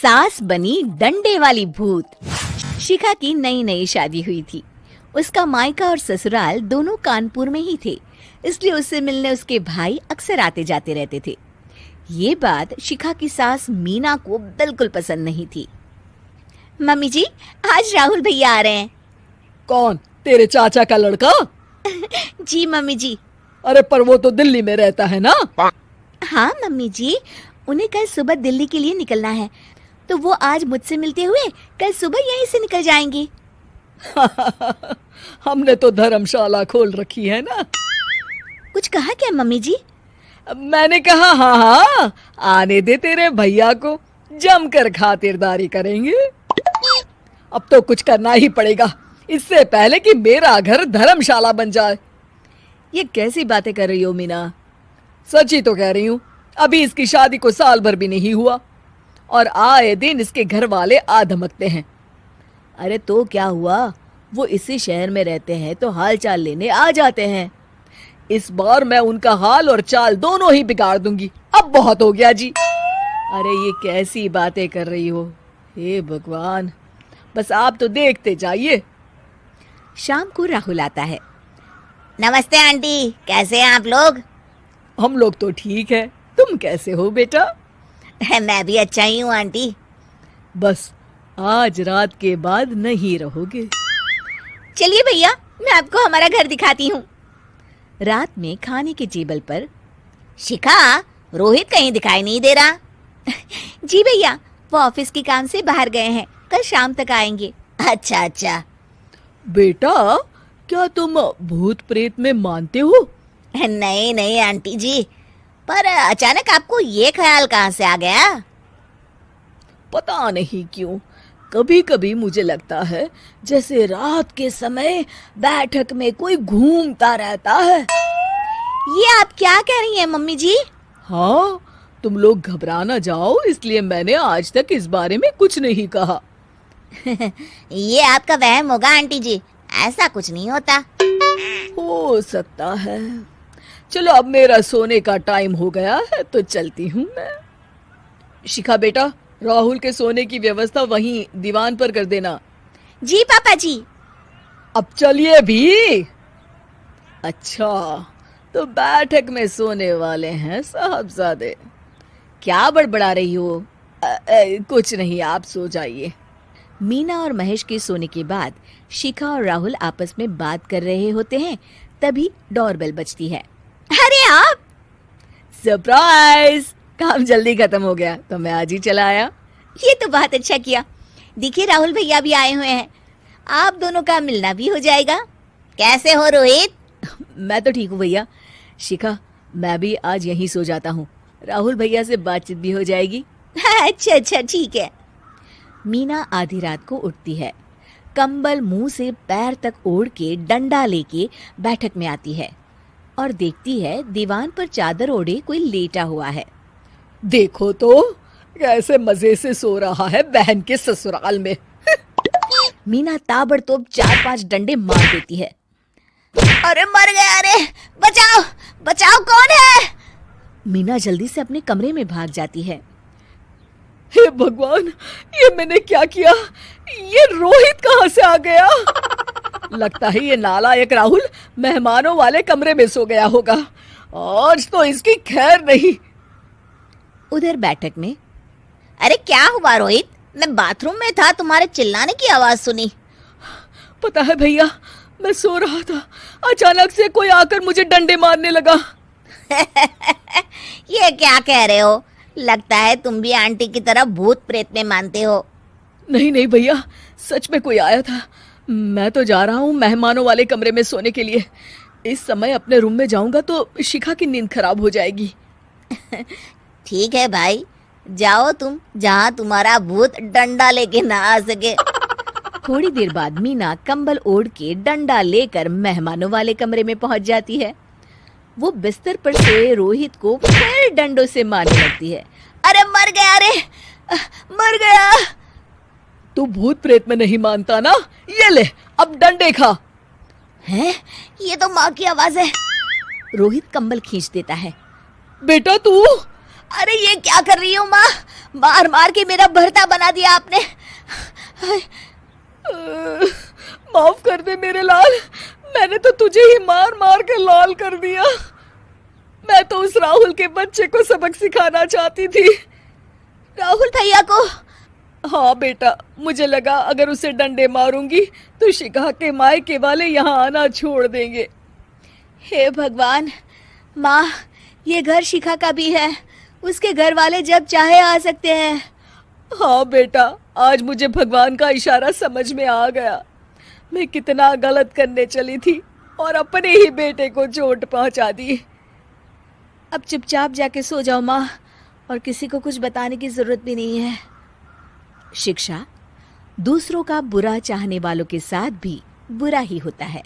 सास बनी डंडे वाली भूत। शिखा की नई नई शादी हुई थी। उसका मायका और ससुराल दोनों कानपुर में ही थे, इसलिए उससे मिलने उसके भाई अक्सर आते जाते रहते थे। ये बात शिखा की सास मीना को बिल्कुल पसंद नहीं थी। मम्मी जी, आज राहुल भैया आ रहे हैं। कौन, तेरे चाचा का लड़का? जी मम्मी जी। अरे पर वो तो दिल्ली में रहता है ना। हाँ मम्मी जी, उन्हें कल सुबह दिल्ली के लिए निकलना है, तो वो आज मुझसे मिलते हुए कल सुबह यहीं से निकल जाएंगे। हमने तो धर्मशाला खोल रखी है ना। कुछ कहा क्या मम्मी जी? मैंने कहा हाँ हाँ, आने दे तेरे भैया को, जमकर खातिरदारी करेंगे। अब तो कुछ करना ही पड़ेगा, इससे पहले कि मेरा घर धर्मशाला बन जाए। ये कैसी बातें कर रही हो मीना? सच ही तो कह रही हूँ। अभी इसकी शादी को साल भर भी नहीं हुआ और आए दिन इसके घर वाले आ धमकते हैं। अरे तो क्या हुआ, वो इसी शहर में रहते हैं तो हाल चाल लेने आ जाते हैं। इस बार मैं उनका हाल और चाल दोनों ही बिगाड़ दूंगी। अब बहुत हो गया जी। अरे ये कैसी बातें कर रही हो, हे भगवान। बस आप तो देखते जाइए। शाम को राहुल आता है। नमस्ते आंटी, कैसे हैं आप लोग? हम लोग तो ठीक है, तुम कैसे हो बेटा? मैं भी अच्छा ही हूँ आंटी। बस आज रात के बाद नहीं रहोगे। चलिए भैया, मैं आपको हमारा घर दिखाती हूँ। रात में खाने के टेबल पर शिखा, रोहित कहीं दिखाई नहीं दे रहा। जी भैया, वो ऑफिस के काम से बाहर गए हैं, कल शाम तक आएंगे। अच्छा अच्छा। बेटा, क्या तुम भूत प्रेत में मानते हो? नहीं नहीं आंटी जी, पर अचानक आपको ये ख्याल कहाँ से आ गया? पता नहीं क्यों, कभी कभी मुझे लगता है जैसे रात के समय बैठक में कोई घूमता रहता है। ये आप क्या कह रही हैं मम्मी जी? हाँ, तुम लोग घबरा ना जाओ, इसलिए मैंने आज तक इस बारे में कुछ नहीं कहा। ये आपका वहम होगा आंटी जी, ऐसा कुछ नहीं होता। हो सकता है। चलो अब मेरा सोने का टाइम हो गया है तो चलती हूँ मैं। शिखा बेटा, राहुल के सोने की व्यवस्था वहीं दीवान पर कर देना। जी पापा जी। अब चलिए भी। अच्छा, तो बैठक में सोने वाले हैं साहबजादे। क्या बड़बड़ा रही हो? कुछ नहीं, आप सो जाइए। मीना और महेश के सोने के बाद शिखा और राहुल आपस में बात कर रहे होते हैं, तभी डोरबेल बजती है। अरे आप! सरप्राइज! काम जल्दी खत्म हो गया तो मैं आज ही चला आया। ये तो बहुत अच्छा किया। देखिए राहुल भैया भी आए हुए हैं, आप दोनों का मिलना भी हो जाएगा। कैसे हो रोहित? मैं तो ठीक हूँ भैया। शिखा, मैं भी आज यहीं सो जाता हूँ, राहुल भैया से बातचीत भी हो जाएगी। अच्छा अच्छा, ठीक है। मीना आधी रात को उठती है, कंबल मुंह से पैर तक ओढ़ के डंडा लेके बैठक में आती है और देखती है दीवान पर चादर ओढ़े कोई लेटा हुआ है। देखो तो कैसे मजे से सो रहा है बहन के ससुराल में। मीना ताबड़तोड़ 4-5 डंडे मार देती है। अरे मर गया, अरे बचाओ बचाओ, कौन है? मीना जल्दी से अपने कमरे में भाग जाती है। हे भगवान, ये मैंने क्या किया? ये रोहित कहाँ से आ गया? लगता है ये नालायक राहुल मेहमानों वाले कमरे में सो गया होगा। आज तो इसकी खैर नहीं। उधर बैठक में, अरे क्या हुआ रोहित? मैं बाथरूम में था, तुम्हारे चिल्लाने की आवाज सुनी। पता है भैया, मैं सो रहा था, अचानक से कोई आकर मुझे डंडे मारने लगा। ये क्या कह रहे हो? लगता है तुम भी आंटी की तरह भूत प्रेत में मानते हो। नहीं नहीं भैया, सच में कोई आया था। मैं तो जा रहा हूँ मेहमानों वाले कमरे में सोने के लिए। इस समय अपने रूम में जाऊंगा तो शिखा की नींद खराब हो जाएगी। ठीक है भाई, जाओ तुम, जहाँ तुम्हारा भूत डंडा लेके ना आ सके। थोड़ी देर बाद मीना कंबल ओढ़ के डंडा लेकर मेहमानों वाले कमरे में पहुंच जाती है। वो बिस्तर पर सोए रोहित को फिर डंडों से मारने लगती है। अरे मर गया, अरे मर गया। तू भूत प्रेत में नहीं मानता ना, ये ले अब डंडे खा। हैं? ये तो माँ की आवाज है। रोहित कंबल खींच देता है। बेटा तू, अरे ये क्या कर रही हो माँ? मार मार के मेरा भरता बना दिया आपने। माफ कर दे मेरे लाल, मैंने तो तुझे ही मार मार के लाल कर दिया। मैं तो उस राहुल के बच्चे को सबक सिखाना चाहती थी। राहुल भैया को? हाँ बेटा, मुझे लगा अगर उसे डंडे मारूंगी तो शिखा के मायके वाले यहाँ आना छोड़ देंगे। हे भगवान, माँ ये घर शिखा का भी है, उसके घर वाले जब चाहे आ सकते हैं। हाँ बेटा, आज मुझे भगवान का इशारा समझ में आ गया। मैं कितना गलत करने चली थी और अपने ही बेटे को चोट पहुंचा दी। अब चुपचाप जाके सो जाओ माँ, और किसी को कुछ बताने की जरूरत भी नहीं है। शिक्षा दूसरों का बुरा चाहने वालों के साथ भी बुरा ही होता है।